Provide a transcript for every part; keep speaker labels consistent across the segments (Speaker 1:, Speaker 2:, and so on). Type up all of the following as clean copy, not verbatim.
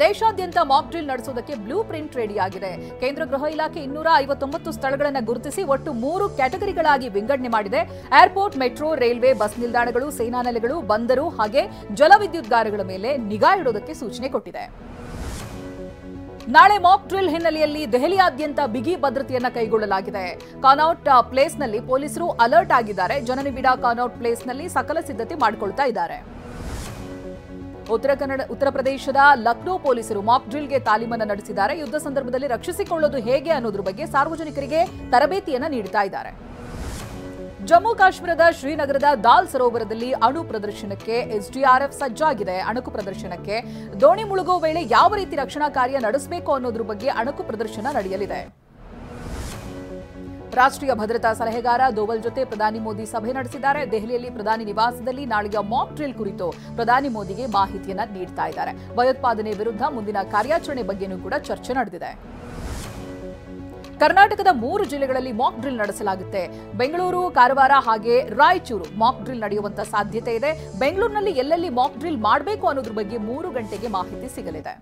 Speaker 1: ದೇಶಾದ್ಯಂತ Mach drill ನಡೆಸುವುದಕ್ಕೆ blue print ರೆಡಿಯಾಗಿದೆ. ಕೇಂದ್ರ ಗೃಹ ಇಲಾಖೆ 259 ಸ್ಥಳಗಳನ್ನು ಗುರುತಿಸಿ ಒಟ್ಟು 3 ಕ್ಯಾಟಗರಿಗಳಾಗಿ ವಿಂಗಡಣೆ ಮಾಡಿದೆ. ಏರ್ಪೋರ್ಟ್, ಮೆಟ್ರೋ, ರೈಲ್ವೆ, ಬಸ್ ನಿಲ್ದಾಣಗಳು, ಸೇನಾ ನೆಲೆಗಳು, ಬಂದರು ಹಾಗೆ ಜಲವಿದ್ಯುತ್ಗಾರಗಳ ಮೇಲೆ ನಿಗಾ ಇಡೋದಕ್ಕೆ ಸೂಚನೆ ಕೊಟ್ಟಿದೆ. ನಾಳೆ ಮಾಕ್ ಡ್ರಿಲ್ ಹಿನ್ನೆಲೆಯಲ್ಲಿ ದೆಹಲಿಯಾದ್ಯಂತ ಬಿಗಿ ಭದ್ರತೆಯನ್ನ ಕೈಗೊಳ್ಳಲಾಗಿದೆ. ಕಾನೌಟ್ ಪ್ಲೇಸ್ನಲ್ಲಿ ಪೊಲೀಸರು ಅಲರ್ಟ್ ಆಗಿದ್ದಾರೆ. ಜನನಿಬಿಡ ಕಾನೌಟ್ ಪ್ಲೇಸ್ನಲ್ಲಿ ಸಕಲ ಸಿದ್ಧತೆ ಮಾಡಿಕೊಳ್ತಾ ಇದ್ದಾರೆ. ಉತ್ತರ ಪ್ರದೇಶದ ಲಕ್ನೋ ಪೊಲೀಸರು ಮಾಕ್ ಡ್ರಿಲ್ಗೆ ತಾಲೀಮನ್ನು ನಡೆಸಿದ್ದಾರೆ. ಯುದ್ಧ ಸಂದರ್ಭದಲ್ಲಿ ರಕ್ಷಿಸಿಕೊಳ್ಳೋದು ಹೇಗೆ ಅನ್ನೋದ್ರ ಬಗ್ಗೆ ಸಾರ್ವಜನಿಕರಿಗೆ ತರಬೇತಿಯನ್ನ ನೀಡುತ್ತಾ ಇದ್ದಾರೆ. ಜಮ್ಮು ಕಾಶ್ಮೀರದ ಶ್ರೀನಗರದ ದಾಲ್ ಸರೋವರದಲ್ಲಿ ಅಣು ಪ್ರದರ್ಶನಕ್ಕೆ ಎಸ್ಡಿಆರ್ಎಫ್ ಸಜ್ಜಾಗಿದೆ. ಅಣುಕು ಪ್ರದರ್ಶನಕ್ಕೆ ದೋಣಿ ಮುಳುಗೋ ವೇಳೆ ಯಾವ ರೀತಿ ರಕ್ಷಣಾ ಕಾರ್ಯ ನಡೆಸಬೇಕು ಅನ್ನೋದ್ರ ಬಗ್ಗೆ ಅಣುಕು ಪ್ರದರ್ಶನ ನಡೆಯಲಿದೆ. ರಾಷ್ಟ್ರೀಯ ಭದ್ರತಾ ಸಲಹೆಗಾರ ದೋವಲ್ ಜೊತೆ ಪ್ರಧಾನಿ ಮೋದಿ ಸಭೆ ನಡೆಸಿದ್ದಾರೆ. ದೆಹಲಿಯಲ್ಲಿ ಪ್ರಧಾನಿ ನಿವಾಸದಲ್ಲಿ ನಾಳೆಯ ಮಾಕ್ ಡ್ರಿಲ್ ಕುರಿತು ಪ್ರಧಾನಿ ಮೋದಿಗೆ ಮಾಹಿತಿಯನ್ನ ನೀಡ್ತಾ ಇದ್ದಾರೆ. ಭಯೋತ್ಪಾದನೆ ವಿರುದ್ಧ ಮುಂದಿನ ಕಾರ್ಯಾಚರಣೆ ಬಗ್ಗೆನೂ ಕೂಡ ಚರ್ಚೆ ನಡೆದಿದೆ. ಕರ್ನಾಟಕದ 3 ಜಿಲ್ಲೆಗಳಲ್ಲಿ ಮಾಕ್ ಡ್ರಿಲ್ ನಡೆಸಲಾಗುತ್ತೆ. ಬೆಂಗಳೂರು, ಕಾರವಾರ ಹಾಗೆ ರಾಯಚೂರು ಮಾಕ್ ಡ್ರಿಲ್ ನಡೆಯುವಂತ ಸಾಧ್ಯತೆ ಇದೆ. ಬೆಂಗಳೂರಿನಲ್ಲಿ ಎಲ್ಲೆಲ್ಲಿ ಮಾಕ್ ಡ್ರಿಲ್ ಮಾಡಬೇಕು ಅನ್ನೋದ್ರ ಬಗ್ಗೆ 3 ಗಂಟೆಗೆ ಮಾಹಿತಿ ಸಿಗಲಿದೆ.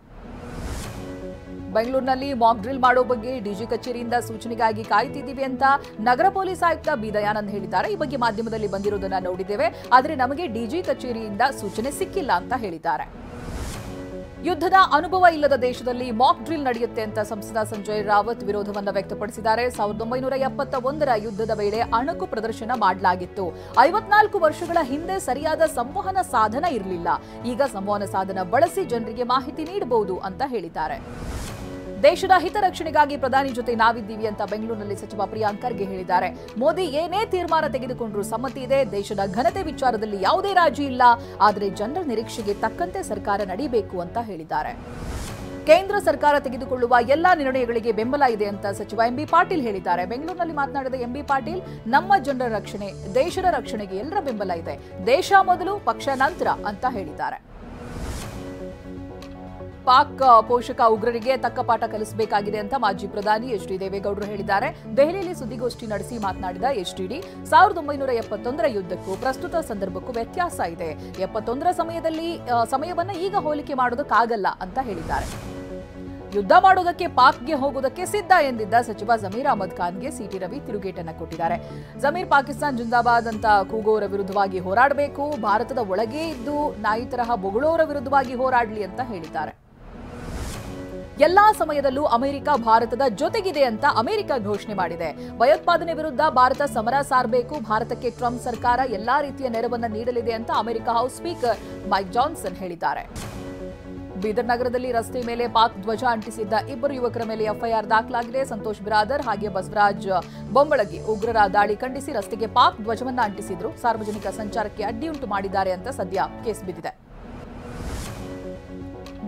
Speaker 1: ಬೆಂಗಳೂರಿನಲ್ಲಿ ಮಾಕ್ ಡ್ರಿಲ್ ಮಾಡೋ ಬಗ್ಗೆ ಡಿಜಿ ಕಚೇರಿಯಿಂದ ಸೂಚನೆಗಾಗಿ ಕಾಯ್ತಿದ್ದೀವಿ ಅಂತ ನಗರ ಪೊಲೀಸ್ ಆಯುಕ್ತ ಬಿ ದಯಾನಂದ್ ಹೇಳಿದ್ದಾರೆ. ಈ ಬಗ್ಗೆ ಮಾಧ್ಯಮದಲ್ಲಿ ಬಂದಿರೋದನ್ನ ನೋಡಿದ್ದೇವೆ, ಆದರೆ ನಮಗೆ ಡಿಜಿ ಕಚೇರಿಯಿಂದ ಸೂಚನೆ ಸಿಕ್ಕಿಲ್ಲ ಅಂತ ಹೇಳಿದ್ದಾರೆ. ಯುದ್ಧದ ಅನುಭವ ಇಲ್ಲದ ದೇಶದಲ್ಲಿ ಮಾಕ್ ಡ್ರಿಲ್ ನಡೆಯುತ್ತೆ ಅಂತ ಸಂಸದ ಸಂಜಯ್ ರಾವತ್ ವಿರೋಧವನ್ನು ವ್ಯಕ್ತಪಡಿಸಿದ್ದಾರೆ. 1971ರ ಯುದ್ಧದ ವೇಳೆ ಅಣುಕು ಪ್ರದರ್ಶನ ಮಾಡಲಾಗಿತ್ತು. 54 ವರ್ಷಗಳ ಹಿಂದೆ ಸರಿಯಾದ ಸಂವಹನ ಸಾಧನ ಇರಲಿಲ್ಲ. ಈಗ ಸಂವಹನ ಸಾಧನ ಬಳಸಿ ಜನರಿಗೆ ಮಾಹಿತಿ ನೀಡಬಹುದು ಅಂತ ಹೇಳಿದ್ದಾರೆ. ದೇಶದ ಹಿತರಕ್ಷಣೆಗಾಗಿ ಪ್ರಧಾನಿ ಜೊತೆ ನಾವಿದ್ದೀವಿ ಅಂತ ಬೆಂಗಳೂರಿನಲ್ಲಿ ಸಚಿವ ಪ್ರಿಯಾಂಕ್ ಖರ್ಗೆ ಹೇಳಿದ್ದಾರೆ. ಮೋದಿ ಏನೇ ತೀರ್ಮಾನ ತೆಗೆದುಕೊಂಡ್ರೂ ಸಮ್ಮತಿ ಇದೆ. ದೇಶದ ಘನತೆ ವಿಚಾರದಲ್ಲಿ ಯಾವುದೇ ರಾಜಿ ಇಲ್ಲ. ಆದರೆ ಜನರ ನಿರೀಕ್ಷೆಗೆ ತಕ್ಕಂತೆ ಸರ್ಕಾರ ನಡೆಯಬೇಕು ಅಂತ ಹೇಳಿದ್ದಾರೆ. ಕೇಂದ್ರ ಸರ್ಕಾರ ತೆಗೆದುಕೊಳ್ಳುವ ಎಲ್ಲಾ ನಿರ್ಣಯಗಳಿಗೆ ಬೆಂಬಲ ಇದೆ ಅಂತ ಸಚಿವ ಎಂಬಿ ಪಾಟೀಲ್ ಹೇಳಿದ್ದಾರೆ. ಬೆಂಗಳೂರಿನಲ್ಲಿ ಮಾತನಾಡಿದ ಎಂಬಿ ಪಾಟೀಲ್, ನಮ್ಮ ಜನರ ರಕ್ಷಣೆ, ದೇಶದ ರಕ್ಷಣೆಗೆ ಎಲ್ಲರ ಬೆಂಬಲ ಇದೆ. ದೇಶ ಮೊದಲು, ಪಕ್ಷ ನಂತರ ಅಂತ ಹೇಳಿದ್ದಾರೆ. ಪಾಕ್ ಪೋಷಕ ಉಗ್ರರಿಗೆ ತಕ್ಕ ಪಾಠ ಕಲಿಸಬೇಕಾಗಿದೆ ಅಂತ ಮಾಜಿ ಪ್ರಧಾನಿ ಎಚ್ ಡಿ ದೇವೇಗೌಡರು ಹೇಳಿದ್ದಾರೆ. ದೆಹಲಿಯಲ್ಲಿ ಸುದ್ದಿಗೋಷ್ಠಿ ನಡೆಸಿ ಮಾತನಾಡಿದ ಎಚ್ಡಿಡಿ, 1971ರ ಯುದ್ಧಕ್ಕೂ ಪ್ರಸ್ತುತ ಸಂದರ್ಭಕ್ಕೂ ವ್ಯತ್ಯಾಸ ಇದೆ. 71ರ ಸಮಯವನ್ನ ಈಗ ಹೋಲಿಕೆ ಮಾಡೋದಕ್ಕಾಗಲ್ಲ ಅಂತ ಹೇಳಿದ್ದಾರೆ. ಯುದ್ಧ ಮಾಡೋದಕ್ಕೆ ಪಾಕ್ಗೆ ಹೋಗೋದಕ್ಕೆ ಸಿದ್ಧ ಎಂದಿದ್ದ ಸಚಿವ ಜಮೀರ್ ಅಹಮದ್ ಖಾನ್ಗೆ ಸಿಟಿ ರವಿ ತಿರುಗೇಟನ್ನ ಕೊಟ್ಟಿದ್ದಾರೆ. ಜಮೀರ್ ಪಾಕಿಸ್ತಾನ್ ಜಿಂದಾಬಾದ್ ಅಂತ ಕೂಗೋರ ವಿರುದ್ಧವಾಗಿ ಹೋರಾಡಬೇಕು, ಭಾರತದ ಒಳಗೇ ಇದ್ದು ನಾಯಿ ತರಹ ಬೊಗಳೋರ ವಿರುದ್ಧವಾಗಿ ಹೋರಾಡಲಿ ಅಂತ ಹೇಳಿದ್ದಾರೆ. ಎಲ್ಲಾ ಸಮಯದಲ್ಲೂ ಅಮೆರಿಕ ಭಾರತದ ಜೊತೆಗಿದೆ ಅಂತ ಅಮೆರಿಕ ಘೋಷಣೆ ಮಾಡಿದೆ. ಭಯೋತ್ಪಾದನೆ ವಿರುದ್ಧ ಭಾರತ ಸಮರ ಸಾರಬೇಕು. ಭಾರತಕ್ಕೆ ಟ್ರಂಪ್ ಸರ್ಕಾರ ಎಲ್ಲಾ ರೀತಿಯ ನೆರವನ್ನ ನೀಡಲಿದೆ ಅಂತ America House Speaker Mike Johnson ಹೇಳಿದ್ದಾರೆ. ಬೀದರ್ ನಗರದಲ್ಲಿ ರಸ್ತೆ ಮೇಲೆ ಪಾಕ್ ಧ್ವಜ ಅಂಟಿಸಿದ್ದ 2 ಯುವಕರ ಮೇಲೆ ಎಫ್ಐಆರ್ ದಾಖಲಾಗಿದೆ. ಸಂತೋಷ್ ಬಿರಾದರ್ ಹಾಗೆ ಬಸವರಾಜ್ ಬೊಂಬಳಗಿ ಉಗ್ರರ ದಾಳಿ ಖಂಡಿಸಿ ರಸ್ತೆಗೆ ಪಾಕ್ ಧ್ವಜವನ್ನ ಅಂಟಿಸಿದ್ರು. ಸಾರ್ವಜನಿಕ ಸಂಚಾರಕ್ಕೆ ಅಡ್ಡಿಯುಂಟು ಮಾಡಿದ್ದಾರೆ ಅಂತ ಸದ್ಯ ಕೇಸ್ ಬಿದ್ದಿದೆ.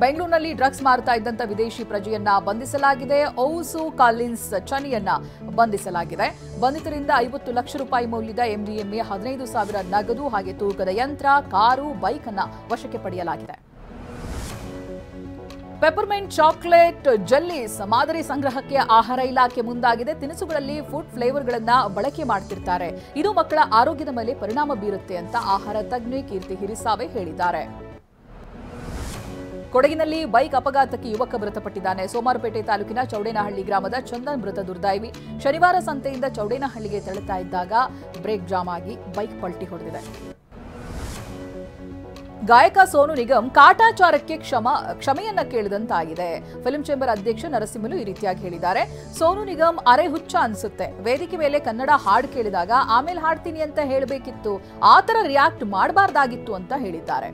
Speaker 1: ಬೆಂಗಳೂರಿನಲ್ಲಿ ಡ್ರಗ್ಸ್ ಮಾರುತ್ತಾ ಇದ್ದಂತ ವಿದೇಶಿ ಪ್ರಜೆಯನ್ನ ಬಂಧಿಸಲಾಗಿದೆ. ಔಸು ಕಾಲಿನ್ಸ್ ಚನಿಯನ್ನ ಬಂಧಿಸಲಾಗಿದೆ. ಬಂಧಿತರಿಂದ 50 ಲಕ್ಷ ರೂಪಾಯಿ ಮೌಲ್ಯದ ಎಂಡಿಎಂಎ, 15,000 ನಗದು ಹಾಗೆ ತೂಕದ ಯಂತ್ರ, ಕಾರು, ಬೈಕ್ ಅನ್ನ ವಶಕ್ಕೆ ಪಡೆಯಲಾಗಿದೆ. ಪೆಪರ್ಮೆಂಟ್ ಚಾಕೊಲೇಟ್ ಜೆಲ್ಲೀಸ್ ಮಾದರಿ ಸಂಗ್ರಹಕ್ಕೆ ಆಹಾರ ಇಲಾಖೆ ಮುಂದಾಗಿದೆ. ತಿನಿಸುಗಳಲ್ಲಿ ಫುಡ್ ಫ್ಲೇವರ್ಗಳನ್ನ ಬಳಕೆ ಮಾಡ್ತಿರ್ತಾರೆ. ಇದು ಮಕ್ಕಳ ಆರೋಗ್ಯದ ಮೇಲೆ ಪರಿಣಾಮ ಬೀರುತ್ತೆ ಅಂತ ಆಹಾರ ತಜ್ಞೆ ಕೀರ್ತಿ ಹಿರಿಸಾವೆ ಹೇಳಿದ್ದಾರೆ. ಕೊಡಗಿನಲ್ಲಿ ಬೈಕ್ ಅಪಘಾತಕ್ಕೆ ಯುವಕ ಮೃತಪಟ್ಟಿದ್ದಾನೆ. ಸೋಮಾರಪೇಟೆ ತಾಲೂಕಿನ ಚೌಡೇನಹಳ್ಳಿ ಗ್ರಾಮದ ಚಂದನ್ ಮೃತ ದುರ್ದೈವಿ. ಶನಿವಾರ ಸಂತೆಯಿಂದ ಚೌಡೇನಹಳ್ಳಿಗೆ ತೆರಳುತ್ತಾ ಇದ್ದಾಗ ಬ್ರೇಕ್ ಜಾಮ್ ಆಗಿ ಬೈಕ್ ಪಲ್ಟಿ ಹೊಡೆದಿದೆ. ಗಾಯಕ ಸೋನು ನಿಗಮ್ ಕಾಟಾಚಾರಕ್ಕೆ ಕ್ಷಮೆಯನ್ನ ಕೇಳಿದಂತಾಗಿದೆ. ಫಿಲ್ಮ್ ಚೇಂಬರ್ ಅಧ್ಯಕ್ಷ ನರಸಿಂಹಲು ಈ ರೀತಿಯಾಗಿ ಹೇಳಿದ್ದಾರೆ. ಸೋನು ನಿಗಮ್ ಅರೆ ಹುಚ್ಚ ಅನ್ಸುತ್ತೆ. ವೇದಿಕೆ ಮೇಲೆ ಕನ್ನಡ ಹಾಡು ಕೇಳಿದಾಗ ಆಮೇಲೆ ಹಾಡ್ತೀನಿ ಅಂತ ಹೇಳಬೇಕಿತ್ತು, ಆತರ ರಿಯಾಕ್ಟ್ ಮಾಡಬಾರ್ದಾಗಿತ್ತು ಅಂತ ಹೇಳಿದ್ದಾರೆ.